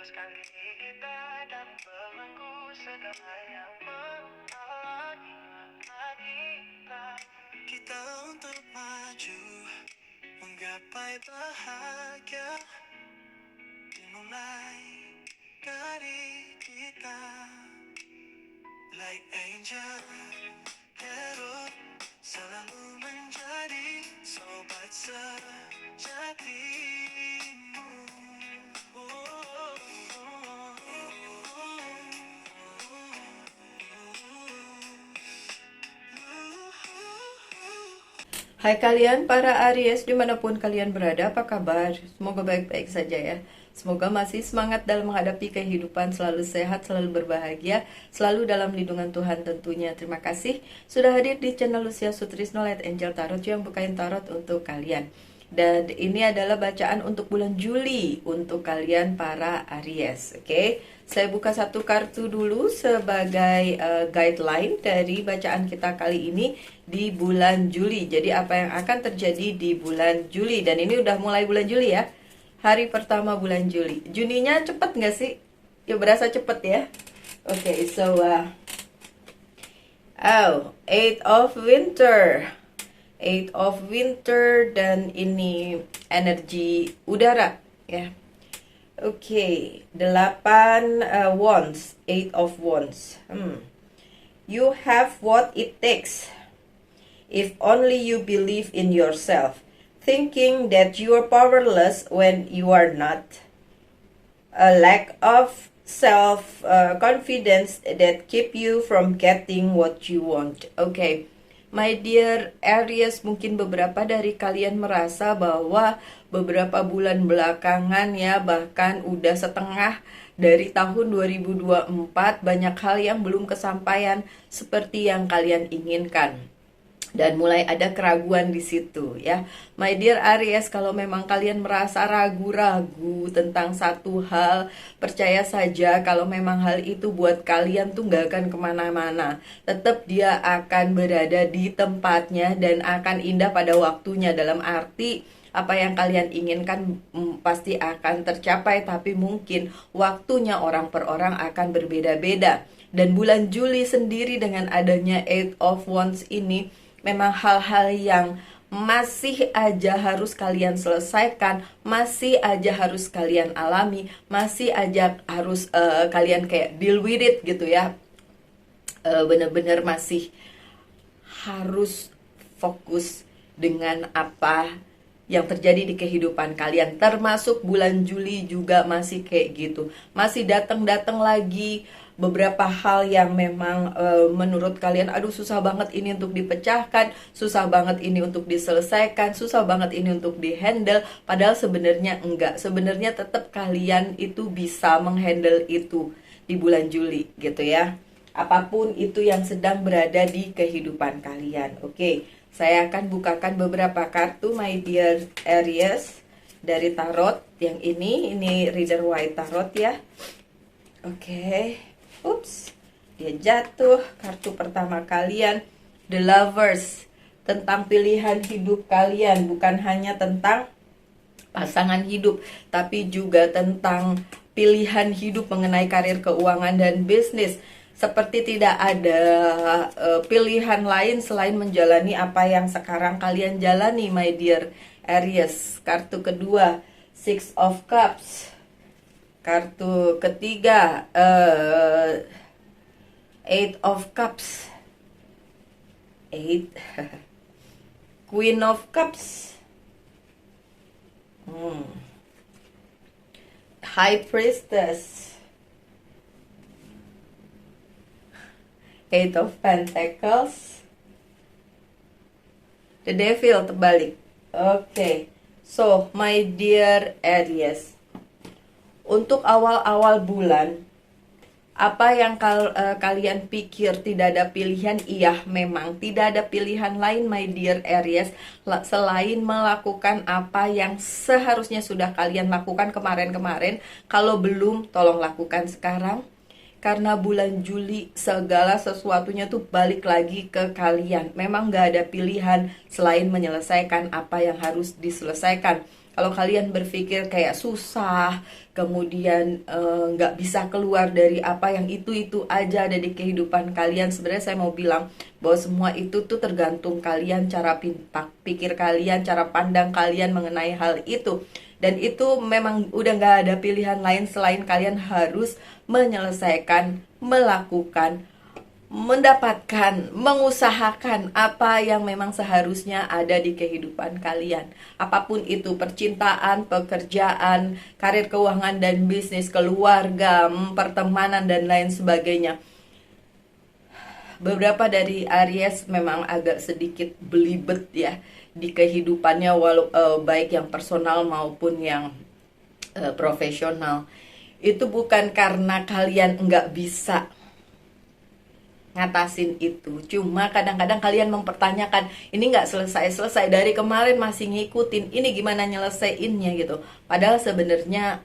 sekali kita dan belenggu segala yang menghalangi kita. Kita untuk maju, menggapai bahagia, dimulai dari kita. Like angel, terus selalu menjadi sobat sejatimu. Hai kalian para Aries dimanapun kalian berada, apa kabar? Semoga baik-baik saja ya. Semoga masih semangat dalam menghadapi kehidupan, selalu sehat, selalu berbahagia, selalu dalam lindungan Tuhan tentunya. Terima kasih sudah hadir di channel Lucia Sutrisno Light Angel Tarot yang bukain tarot untuk kalian. Dan ini adalah bacaan untuk bulan Juli untuk kalian para Aries. Oke, saya buka satu kartu dulu sebagai guideline dari bacaan kita kali ini di bulan Juli. Jadi apa yang akan terjadi di bulan Juli. Dan ini udah mulai bulan Juli ya. Hari pertama bulan Juli. Juninya cepet nggak sih? Ya berasa cepet ya. Oke, so Eight of Winter. Eight of Winter dan ini energi udara ya. Oke, 8 wands, 8 of wands. You have what it takes. If only you believe in yourself, thinking that you are powerless when you are not. A lack of self confidence that keep you from getting what you want. Okay. My dear Aries, mungkin beberapa dari kalian merasa bahwa beberapa bulan belakangan ya, bahkan udah setengah dari tahun 2024, banyak hal yang belum kesampaian seperti yang kalian inginkan. Dan mulai ada keraguan di situ ya. My dear Aries, kalau memang kalian merasa ragu-ragu tentang satu hal, percaya saja kalau memang hal itu buat kalian tuh gak akan kemana-mana. Tetap dia akan berada di tempatnya dan akan indah pada waktunya. Dalam arti apa yang kalian inginkan pasti akan tercapai, tapi mungkin waktunya orang per orang akan berbeda-beda. Dan bulan Juli sendiri dengan adanya Eight of Wands ini, memang hal-hal yang masih aja harus kalian selesaikan, masih aja harus kalian alami, masih aja harus kalian kayak deal with it gitu ya. Bener-bener masih harus fokus dengan apa yang terjadi di kehidupan kalian. Termasuk bulan Juli juga masih kayak gitu. Masih datang-datang lagi beberapa hal yang memang menurut kalian, aduh susah banget ini untuk dipecahkan, susah banget ini untuk diselesaikan, susah banget ini untuk dihandle. Padahal sebenarnya enggak. Sebenarnya tetap kalian itu bisa menghandle itu di bulan Juli gitu ya. Apapun itu yang sedang berada di kehidupan kalian. Oke, saya akan bukakan beberapa kartu my dear Aries dari tarot yang ini Reader White Tarot ya. Oke. Ups, dia jatuh. Kartu pertama kalian, The Lovers. Tentang pilihan hidup kalian, bukan hanya tentang pasangan hidup, tapi juga tentang pilihan hidup mengenai karir, keuangan, dan bisnis. Seperti tidak ada pilihan lain selain menjalani apa yang sekarang kalian jalani, my dear Aries. Kartu kedua, Six of Cups. Kartu ketiga, Eight of Cups. Eight. Queen of Cups. High Priestess. Eight of Pentacles. The Devil terbalik. Oke. So, my dear Aries, untuk awal-awal bulan, apa yang kalian pikir tidak ada pilihan? Iya, memang tidak ada pilihan lain, my dear Aries, selain melakukan apa yang seharusnya sudah kalian lakukan kemarin-kemarin. Kalau belum, tolong lakukan sekarang. Karena bulan Juli segala sesuatunya tuh balik lagi ke kalian. Memang gak ada pilihan selain menyelesaikan apa yang harus diselesaikan. Kalau kalian berpikir kayak susah, kemudian nggak bisa keluar dari apa yang itu aja ada di kehidupan kalian, sebenarnya saya mau bilang bahwa semua itu tuh tergantung kalian, cara pikir kalian, cara pandang kalian mengenai hal itu. Dan itu memang udah nggak ada pilihan lain selain kalian harus menyelesaikan, melakukan, mendapatkan, mengusahakan apa yang memang seharusnya ada di kehidupan kalian. Apapun itu, percintaan, pekerjaan, karir keuangan dan bisnis, keluarga, pertemanan dan lain sebagainya. Beberapa dari Aries memang agak sedikit belibet ya di kehidupannya, baik yang personal maupun yang profesional. Itu bukan karena kalian nggak bisa ngatasin itu, cuma kadang-kadang kalian mempertanyakan, ini nggak selesai-selesai, dari kemarin masih ngikutin, ini gimana nyelesainnya gitu. Padahal sebenarnya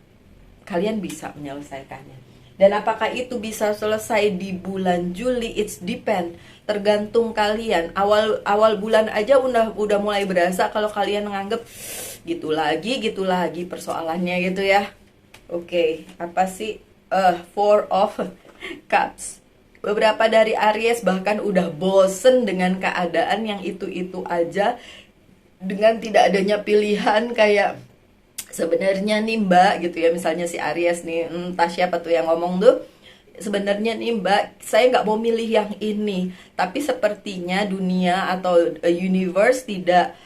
kalian bisa menyelesaikannya. Dan apakah itu bisa selesai di bulan Juli? It's depend, tergantung kalian. Awal bulan aja udah mulai berasa kalau kalian menganggap gitu lagi persoalannya gitu ya. Oke, apa sih Four of Cups? Beberapa dari Aries bahkan udah bosen dengan keadaan yang itu-itu aja, dengan tidak adanya pilihan. Kayak sebenarnya nih Mbak gitu ya, misalnya si Aries nih, entah siapa tuh yang ngomong tuh, sebenarnya nih Mbak, saya nggak mau milih yang ini, tapi sepertinya dunia atau universe tidak,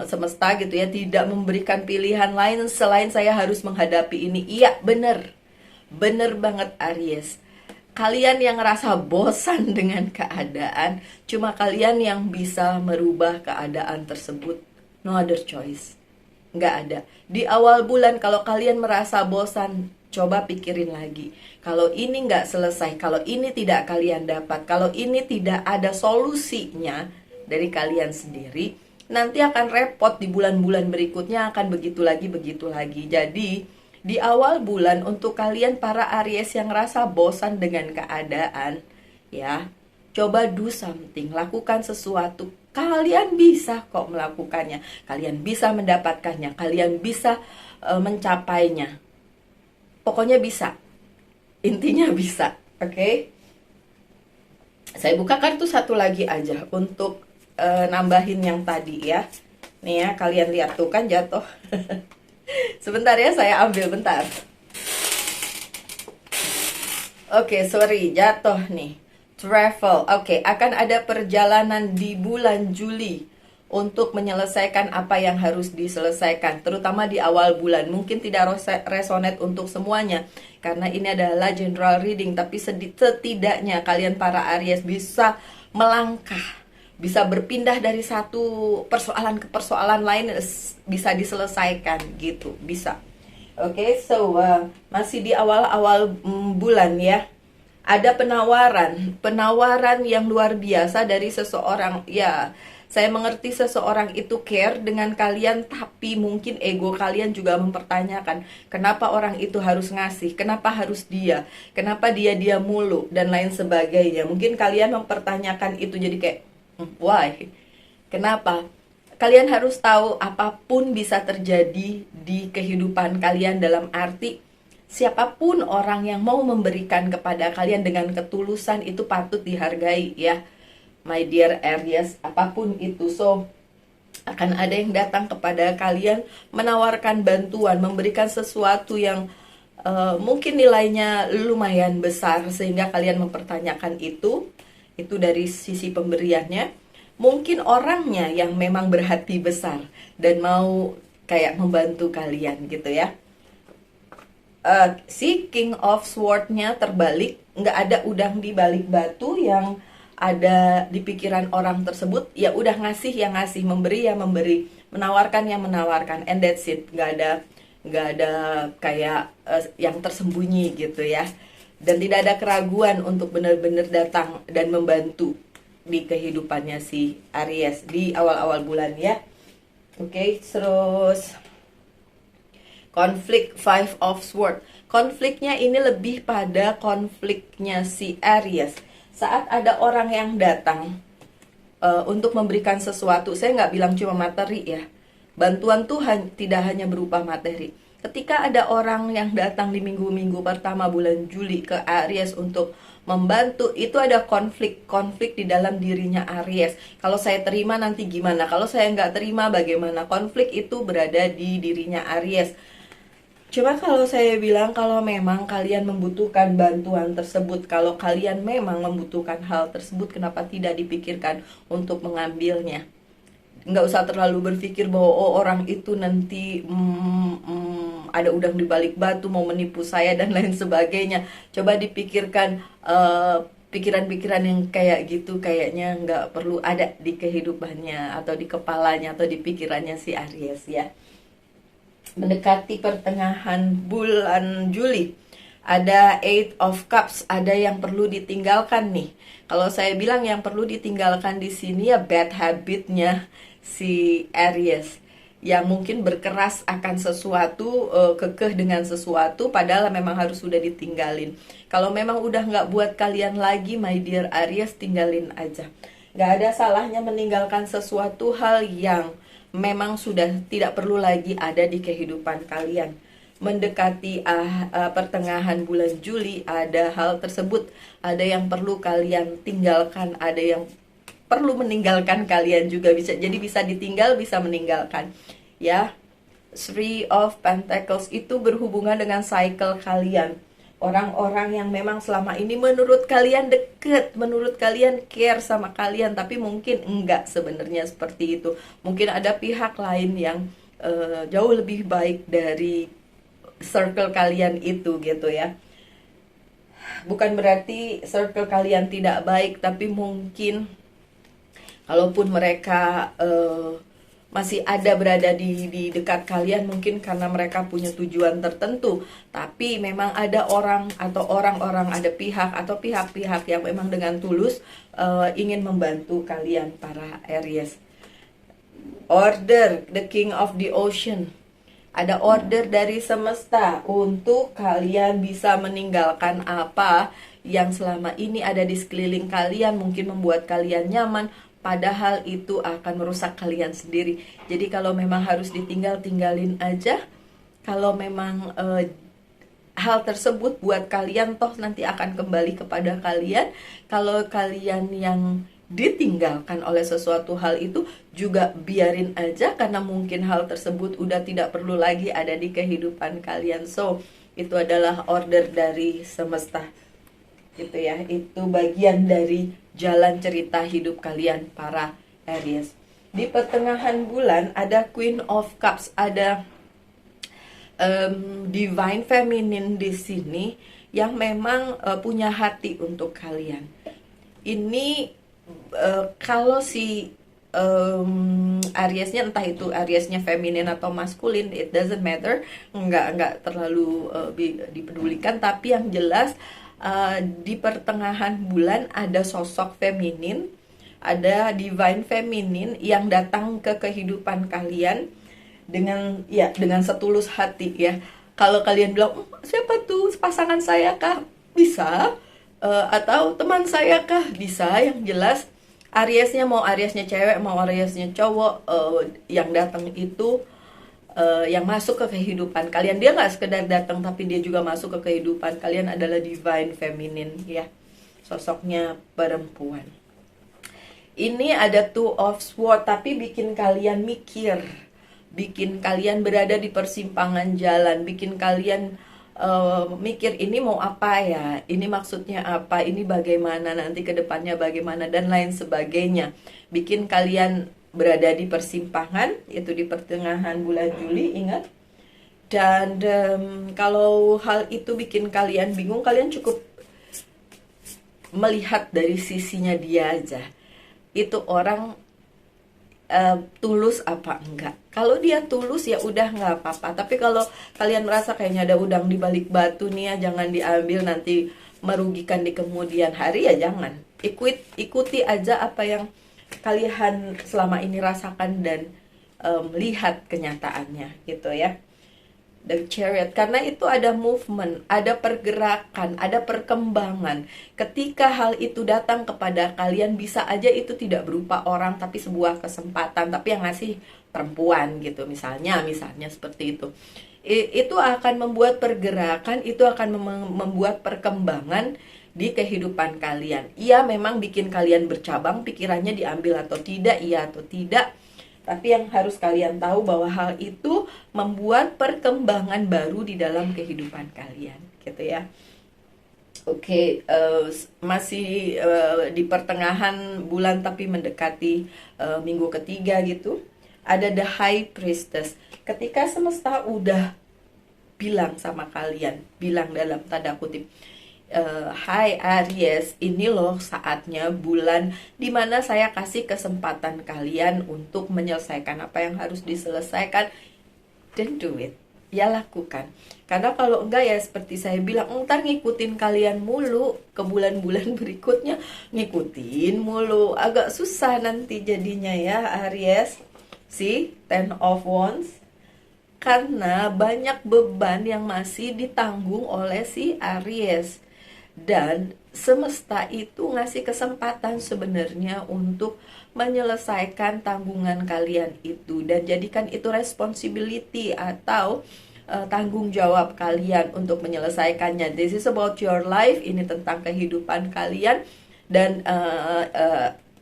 semesta gitu ya, tidak memberikan pilihan lain selain saya harus menghadapi ini. Iya, bener banget Aries. Kalian yang ngerasa bosan dengan keadaan, cuma kalian yang bisa merubah keadaan tersebut. No other choice. Nggak ada. Di awal bulan kalau kalian merasa bosan, coba pikirin lagi. Kalau ini nggak selesai, kalau ini tidak kalian dapat, kalau ini tidak ada solusinya dari kalian sendiri, nanti akan repot di bulan-bulan berikutnya, akan begitu lagi. Jadi di awal bulan untuk kalian para Aries yang rasa bosan dengan keadaan, ya, coba do something, lakukan sesuatu. Kalian bisa kok melakukannya, kalian bisa mendapatkannya, kalian bisa mencapainya. Pokoknya bisa, intinya bisa, oke? Saya buka kartu satu lagi aja untuk nambahin yang tadi ya. Nih ya, kalian lihat tuh kan jatuh. Sebentar ya, saya ambil bentar. Oke, sorry, jatuh nih. Travel. Oke, akan ada perjalanan di bulan Juli untuk menyelesaikan apa yang harus diselesaikan, terutama di awal bulan. Mungkin tidak resonate untuk semuanya karena ini adalah general reading, tapi setidaknya kalian para Aries bisa melangkah, bisa berpindah dari satu persoalan ke persoalan lain, bisa diselesaikan gitu, bisa. Oke, so masih di awal-awal bulan ya. Ada penawaran yang luar biasa dari seseorang. Ya, saya mengerti seseorang itu care dengan kalian, tapi mungkin ego kalian juga mempertanyakan, kenapa orang itu harus ngasih, kenapa harus dia, kenapa dia mulu, dan lain sebagainya. Mungkin kalian mempertanyakan itu, jadi kayak, why? Kenapa? Kalian harus tahu apapun bisa terjadi di kehidupan kalian, dalam arti siapapun orang yang mau memberikan kepada kalian dengan ketulusan itu patut dihargai ya, my dear Aries, apapun itu. So, akan ada yang datang kepada kalian menawarkan bantuan, memberikan sesuatu yang mungkin nilainya lumayan besar sehingga kalian mempertanyakan itu dari sisi pemberiannya. Mungkin orangnya yang memang berhati besar dan mau kayak membantu kalian gitu ya. Si King of Sword-nya terbalik, nggak ada udang di balik batu yang ada di pikiran orang tersebut. Ya udah, ngasih yang ngasih, memberi yang memberi, menawarkan yang menawarkan, and that's it. Nggak ada kayak yang tersembunyi gitu ya. Dan tidak ada keraguan untuk benar-benar datang dan membantu di kehidupannya si Aries di awal-awal bulan ya. Oke, terus konflik Five of Swords. Konfliknya ini lebih pada konfliknya si Aries saat ada orang yang datang untuk memberikan sesuatu. Saya nggak bilang cuma materi ya, bantuan Tuhan tidak hanya berupa materi. Ketika ada orang yang datang di minggu-minggu pertama bulan Juli ke Aries untuk membantu, itu ada konflik di dalam dirinya Aries. Kalau saya terima nanti gimana? Kalau saya nggak terima bagaimana? Konflik itu berada di dirinya Aries. Coba kalau saya bilang kalau memang kalian membutuhkan bantuan tersebut, kalau kalian memang membutuhkan hal tersebut, kenapa tidak dipikirkan untuk mengambilnya? Nggak usah terlalu berpikir bahwa oh, orang itu nanti ada udang di balik batu mau menipu saya dan lain sebagainya. Coba dipikirkan pikiran-pikiran yang kayak gitu kayaknya nggak perlu ada di kehidupannya atau di kepalanya atau di pikirannya si Aries ya. Mendekati pertengahan bulan Juli, ada Eight of Cups, ada yang perlu ditinggalkan nih. Kalau saya bilang yang perlu ditinggalkan di sini ya bad habitnya si Aries, yang mungkin berkeras akan sesuatu, kekeh dengan sesuatu, padahal memang harus sudah ditinggalin. Kalau memang udah nggak buat kalian lagi, my dear Aries, tinggalin aja. Nggak ada salahnya meninggalkan sesuatu hal yang memang sudah tidak perlu lagi ada di kehidupan kalian. Mendekati pertengahan bulan Juli, ada hal tersebut, ada yang perlu kalian tinggalkan, ada yang perlu meninggalkan kalian juga, bisa jadi bisa ditinggal, bisa meninggalkan ya. Three of Pentacles itu berhubungan dengan cycle kalian. Orang-orang yang memang selama ini menurut kalian deket, menurut kalian care sama kalian, tapi mungkin enggak sebenarnya seperti itu. Mungkin ada pihak lain yang jauh lebih baik dari circle kalian itu gitu ya. Bukan berarti circle kalian tidak baik, tapi mungkin kalaupun mereka masih ada berada di dekat kalian, mungkin karena mereka punya tujuan tertentu. Tapi memang ada orang atau orang-orang, ada pihak atau pihak-pihak yang memang dengan tulus ingin membantu kalian para Aries. Order, the King of the Ocean. Ada order dari semesta untuk kalian bisa meninggalkan apa yang selama ini ada di sekeliling kalian, mungkin membuat kalian nyaman, padahal itu akan merusak kalian sendiri. Jadi kalau memang harus ditinggal, tinggalin aja. Kalau memang hal tersebut buat kalian, toh nanti akan kembali kepada kalian. Kalau kalian yang ditinggalkan oleh sesuatu hal itu, juga biarin aja, karena mungkin hal tersebut udah tidak perlu lagi ada di kehidupan kalian. So, itu adalah order dari semesta gitu ya. Itu bagian dari jalan cerita hidup kalian para Aries. Di pertengahan bulan ada Queen of Cups, ada Divine Feminine di sini yang memang punya hati untuk kalian. Ini kalau si Ariesnya, entah itu Ariesnya feminin atau maskulin, it doesn't matter, nggak terlalu dipedulikan. Tapi yang jelas di pertengahan bulan ada sosok feminin, ada divine feminin yang datang ke kehidupan kalian dengan setulus hati ya. Kalau kalian bilang siapa tuh, pasangan saya kah? Bisa. Atau teman saya kah? Bisa. Yang jelas Ariesnya, mau Ariesnya cewek mau Ariesnya cowok, yang datang itu yang masuk ke kehidupan kalian, dia nggak sekedar datang tapi dia juga masuk ke kehidupan kalian, adalah divine feminine ya, sosoknya perempuan. Ini ada Two of Swords, tapi bikin kalian mikir, bikin kalian berada di persimpangan jalan, bikin kalian mikir ini mau apa ya, ini maksudnya apa, ini bagaimana, nanti ke depannya bagaimana, dan lain sebagainya. Bikin kalian berada di persimpangan, itu di pertengahan bulan Juli, ingat. Dan kalau hal itu bikin kalian bingung, kalian cukup melihat dari sisinya dia aja. Itu orang tulus apa enggak. Kalau dia tulus ya udah nggak apa-apa. Tapi kalau kalian merasa kayaknya ada udang di balik batu nih ya, jangan diambil, nanti merugikan di kemudian hari ya jangan. Ikuti aja apa yang kalian selama ini rasakan dan lihat kenyataannya gitu ya. The Chariot, karena itu ada movement, ada pergerakan, ada perkembangan. Ketika hal itu datang kepada kalian, bisa aja itu tidak berupa orang tapi sebuah kesempatan, tapi yang ngasih perempuan gitu, misalnya seperti itu. Itu akan membuat pergerakan, itu akan membuat perkembangan di kehidupan kalian. Ia memang bikin kalian bercabang, pikirannya diambil atau tidak, iya atau tidak. Tapi yang harus kalian tahu bahwa hal itu membuat perkembangan baru di dalam kehidupan kalian, gitu ya. Oke, masih di pertengahan bulan tapi mendekati minggu ketiga gitu. Ada the High Priestess. Ketika semesta udah bilang sama kalian, bilang dalam tanda kutip, hai Aries, ini loh saatnya bulan dimana saya kasih kesempatan kalian untuk menyelesaikan apa yang harus diselesaikan, then do it, ya lakukan. Karena kalau enggak ya seperti saya bilang, ntar ngikutin kalian mulu ke bulan-bulan berikutnya, ngikutin mulu, agak susah nanti jadinya ya Aries. See, Ten of Wands, karena banyak beban yang masih ditanggung oleh si Aries. Dan semesta itu ngasih kesempatan sebenarnya untuk menyelesaikan tanggungan kalian itu, dan jadikan itu responsibility atau tanggung jawab kalian untuk menyelesaikannya. This is about your life, ini tentang kehidupan kalian. Dan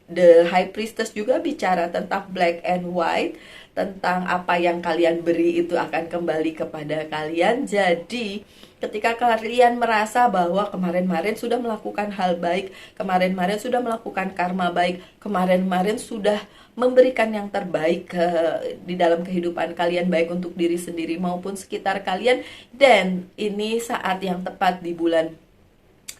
The High Priestess juga bicara tentang black and white, tentang apa yang kalian beri itu akan kembali kepada kalian. Jadi ketika kalian merasa bahwa kemarin-kemarin sudah melakukan hal baik, kemarin-kemarin sudah melakukan karma baik, kemarin-kemarin sudah memberikan yang terbaik di dalam kehidupan kalian, baik untuk diri sendiri maupun sekitar kalian, dan ini saat yang tepat di bulan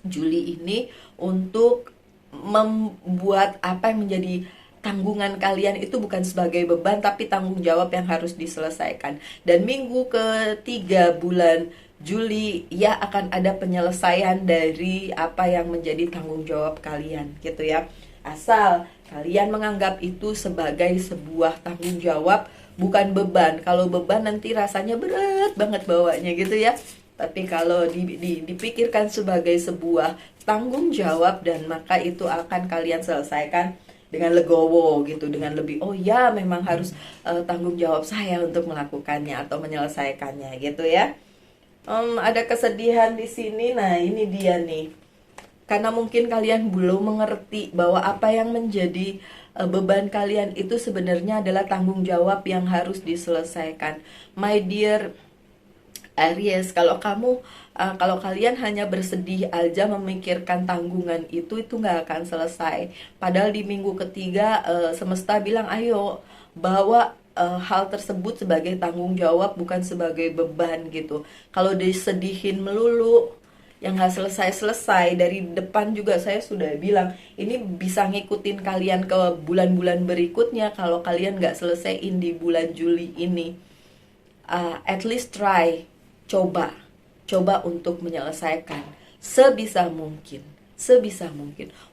Juli ini untuk membuat apa yang menjadi tanggungan kalian itu bukan sebagai beban, tapi tanggung jawab yang harus diselesaikan. Dan minggu ketiga bulan Juli ya akan ada penyelesaian dari apa yang menjadi tanggung jawab kalian, gitu ya. Asal kalian menganggap itu sebagai sebuah tanggung jawab, bukan beban. Kalau beban nanti rasanya berat banget bawanya, gitu ya. Tapi kalau dipikirkan sebagai sebuah tanggung jawab, dan maka itu akan kalian selesaikan dengan legowo gitu, dengan lebih, oh ya memang harus tanggung jawab saya untuk melakukannya atau menyelesaikannya, gitu ya. Ada kesedihan di sini. Nah, ini dia nih. Karena mungkin kalian belum mengerti bahwa apa yang menjadi beban kalian itu sebenarnya adalah tanggung jawab yang harus diselesaikan. My dear Aries, kalau kalian hanya bersedih aja memikirkan tanggungan itu nggak akan selesai. Padahal di minggu ketiga semesta bilang, ayo bawa hal tersebut sebagai tanggung jawab, bukan sebagai beban gitu. Kalau disedihin melulu yang nggak selesai-selesai, dari depan juga saya sudah bilang ini bisa ngikutin kalian ke bulan-bulan berikutnya kalau kalian nggak selesaiin di bulan Juli ini. At least try, coba untuk menyelesaikan sebisa mungkin.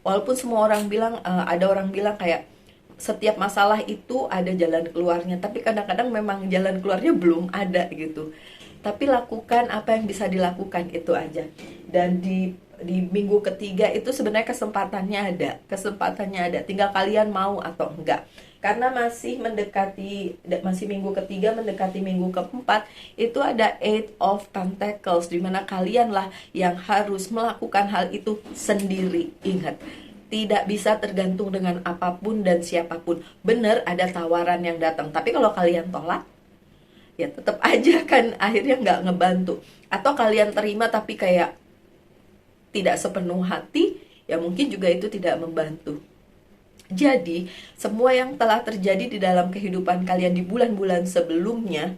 Walaupun semua orang bilang, ada orang bilang kayak setiap masalah itu ada jalan keluarnya, tapi kadang-kadang memang jalan keluarnya belum ada gitu. Tapi lakukan apa yang bisa dilakukan, itu aja. Dan di minggu ketiga itu sebenarnya kesempatannya ada, tinggal kalian mau atau enggak. Karena masih minggu ketiga mendekati minggu keempat, itu ada Eight of Pentacles, dimana kalian lah yang harus melakukan hal itu sendiri. Ingat, tidak bisa tergantung dengan apapun dan siapapun. Bener ada tawaran yang datang, tapi kalau kalian tolak, ya tetap aja kan akhirnya nggak ngebantu. Atau kalian terima tapi kayak tidak sepenuh hati, ya mungkin juga itu tidak membantu. Jadi semua yang telah terjadi di dalam kehidupan kalian di bulan-bulan sebelumnya,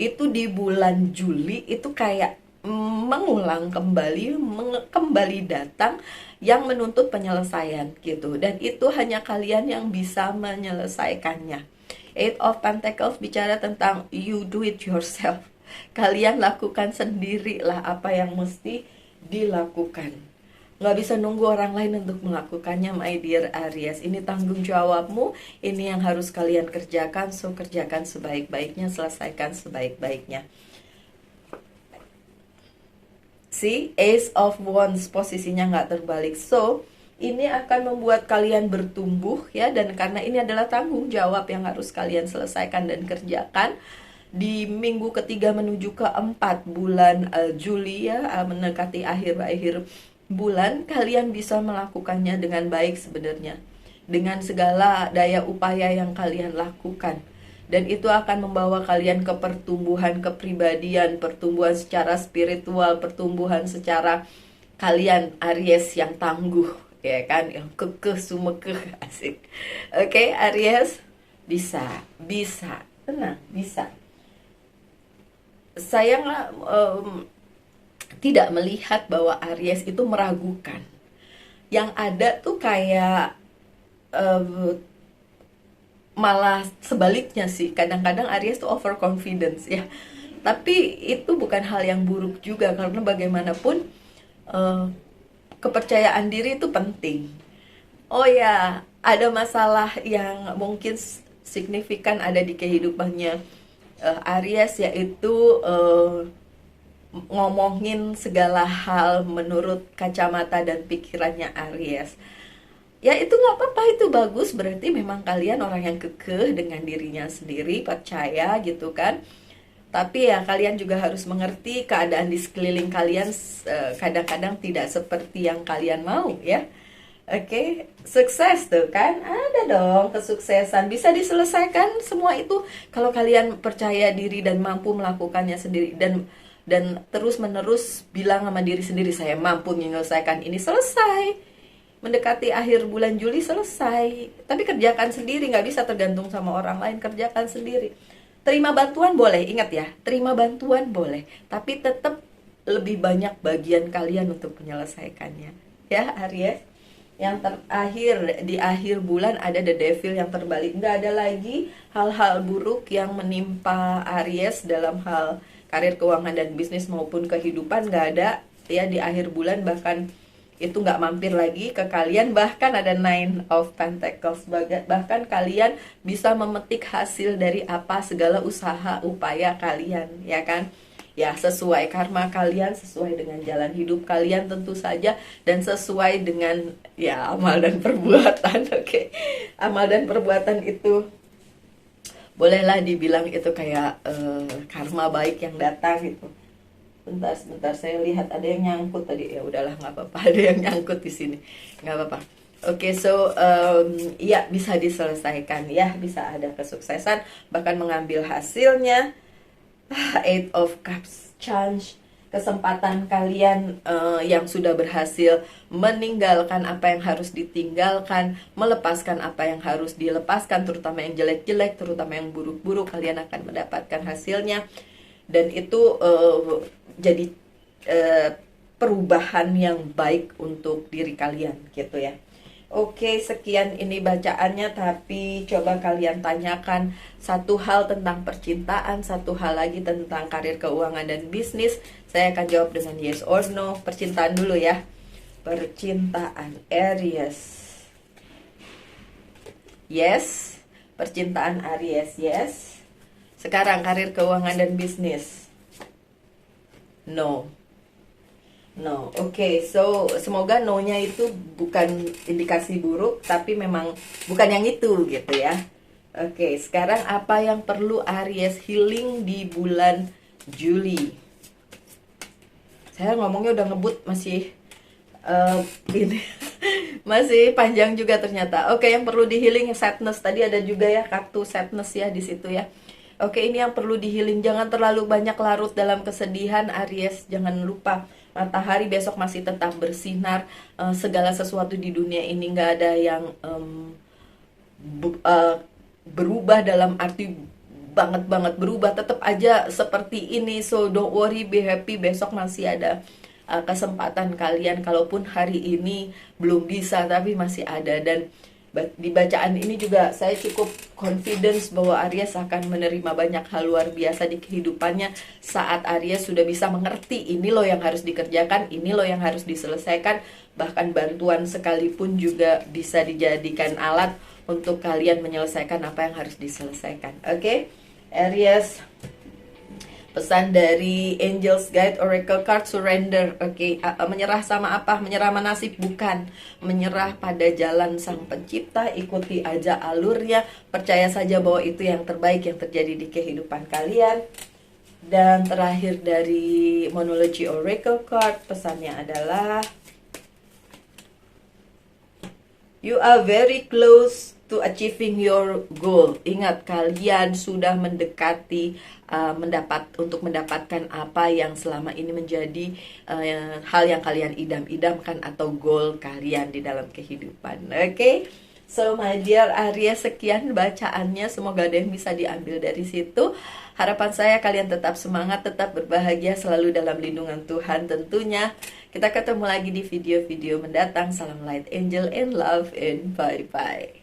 itu di bulan Juli itu kayak mengulang kembali datang, yang menuntut penyelesaian gitu. Dan itu hanya kalian yang bisa menyelesaikannya. Eight of Pentacles bicara tentang you do it yourself. Kalian lakukan sendirilah apa yang mesti dilakukan. Nggak bisa nunggu orang lain untuk melakukannya, my dear Aries. Ini tanggung jawabmu, ini yang harus kalian kerjakan. So kerjakan sebaik-baiknya, selesaikan sebaik-baiknya. See, Ace of Wands posisinya nggak terbalik. So, ini akan membuat kalian bertumbuh ya, dan karena ini adalah tanggung jawab yang harus kalian selesaikan dan kerjakan di minggu ketiga menuju keempat bulan Juli ya, mendekati akhir-akhir bulan, kalian bisa melakukannya dengan baik sebenarnya, dengan segala daya upaya yang kalian lakukan. Dan itu akan membawa kalian ke pertumbuhan kepribadian, pertumbuhan secara spiritual, pertumbuhan secara kalian Aries yang tangguh, ya kan, yang kekeh sumekeh, asik. Oke, Aries, bisa, tenang, bisa. Saya tidak melihat bahwa Aries itu meragukan. Yang ada tuh kayak malah sebaliknya sih. Kadang-kadang Aries tuh overconfidence ya. Tapi itu bukan hal yang buruk juga, karena bagaimanapun kepercayaan diri itu penting. Oh ya, ada masalah yang mungkin signifikan ada di kehidupannya Aries, yaitu ngomongin segala hal menurut kacamata dan pikirannya Aries. Ya itu nggak apa-apa, itu bagus, berarti memang kalian orang yang kekeh dengan dirinya sendiri, percaya gitu kan. Tapi ya kalian juga harus mengerti keadaan di sekeliling kalian kadang-kadang tidak seperti yang kalian mau ya. Oke, sukses tuh kan, ada dong kesuksesan, bisa diselesaikan semua itu kalau kalian percaya diri dan mampu melakukannya sendiri, dan terus menerus bilang sama diri sendiri, saya mampu menyelesaikan ini, selesai. Mendekati akhir bulan Juli selesai, tapi kerjakan sendiri, nggak bisa tergantung sama orang lain, kerjakan sendiri. Terima bantuan boleh, ingat ya, terima bantuan boleh, tapi tetap lebih banyak bagian kalian untuk menyelesaikannya ya Aries. Yang terakhir di akhir bulan ada The Devil yang terbalik. Nggak ada lagi hal-hal buruk yang menimpa Aries dalam hal karir, keuangan, dan bisnis maupun kehidupan. Nggak ada ya di akhir bulan, bahkan itu nggak mampir lagi ke kalian. Bahkan ada Nine of Pentacles, bahkan kalian bisa memetik hasil dari apa segala usaha upaya kalian ya kan. Ya sesuai karma kalian, sesuai dengan jalan hidup kalian tentu saja, dan sesuai dengan ya amal dan perbuatan. Oke. Amal dan perbuatan itu bolehlah dibilang itu kayak karma baik yang datang gitu. Sebentar saya lihat ada yang nyangkut tadi, ya udahlah nggak apa-apa, ada yang nyangkut di sini, nggak apa-apa. Oke, so ya bisa diselesaikan ya, bisa ada kesuksesan, bahkan mengambil hasilnya. Eight of Cups, chance, kesempatan kalian yang sudah berhasil meninggalkan apa yang harus ditinggalkan, melepaskan apa yang harus dilepaskan, terutama yang jelek-jelek, terutama yang buruk-buruk, kalian akan mendapatkan hasilnya. Dan itu jadi perubahan yang baik untuk diri kalian gitu ya. Oke, sekian ini bacaannya, tapi coba kalian tanyakan satu hal tentang percintaan, satu hal lagi tentang karir, keuangan, dan bisnis. Saya akan jawab dengan yes or no. Percintaan dulu ya. Percintaan Aries. Yes. Percintaan Aries, yes. Sekarang karir, keuangan, dan bisnis. No. No, oke, so semoga no-nya itu bukan indikasi buruk, tapi memang bukan yang itu gitu ya. Oke, sekarang apa yang perlu Aries healing di bulan Juli? Saya ngomongnya udah ngebut, masih ini masih panjang juga ternyata. Oke, yang perlu di healing sadness, tadi ada juga ya kartu sadness ya di situ ya. Oke, ini yang perlu di healing, jangan terlalu banyak larut dalam kesedihan Aries, jangan lupa. Matahari besok masih tetap bersinar, segala sesuatu di dunia ini nggak ada yang berubah dalam arti banget berubah, tetap aja seperti ini. So don't worry, be happy, besok masih ada kesempatan kalian, kalaupun hari ini belum bisa tapi masih ada. Dan di bacaan ini juga saya cukup confidence bahwa Aries akan menerima banyak hal luar biasa di kehidupannya saat Aries sudah bisa mengerti ini loh yang harus dikerjakan, ini loh yang harus diselesaikan. Bahkan bantuan sekalipun juga bisa dijadikan alat untuk kalian menyelesaikan apa yang harus diselesaikan. Oke, Aries, Pesan dari Angel's Guide Oracle Card, surrender. Oke, menyerah sama apa? Menyerah sama nasib? Bukan. Menyerah pada jalan Sang Pencipta, ikuti aja alurnya, percaya saja bahwa itu yang terbaik yang terjadi di kehidupan kalian. Dan terakhir dari Monology Oracle Card, pesannya adalah you are very close to achieving your goal. Ingat, kalian sudah mendekati untuk mendapatkan apa yang selama ini menjadi hal yang kalian idam-idamkan atau goal kalian di dalam kehidupan. Oke? So my dear Aries, sekian bacaannya. Semoga ada yang bisa diambil dari situ. Harapan saya kalian tetap semangat, tetap berbahagia, selalu dalam lindungan Tuhan tentunya. Kita ketemu lagi di video-video mendatang. Salam light, angel, and love, and bye-bye.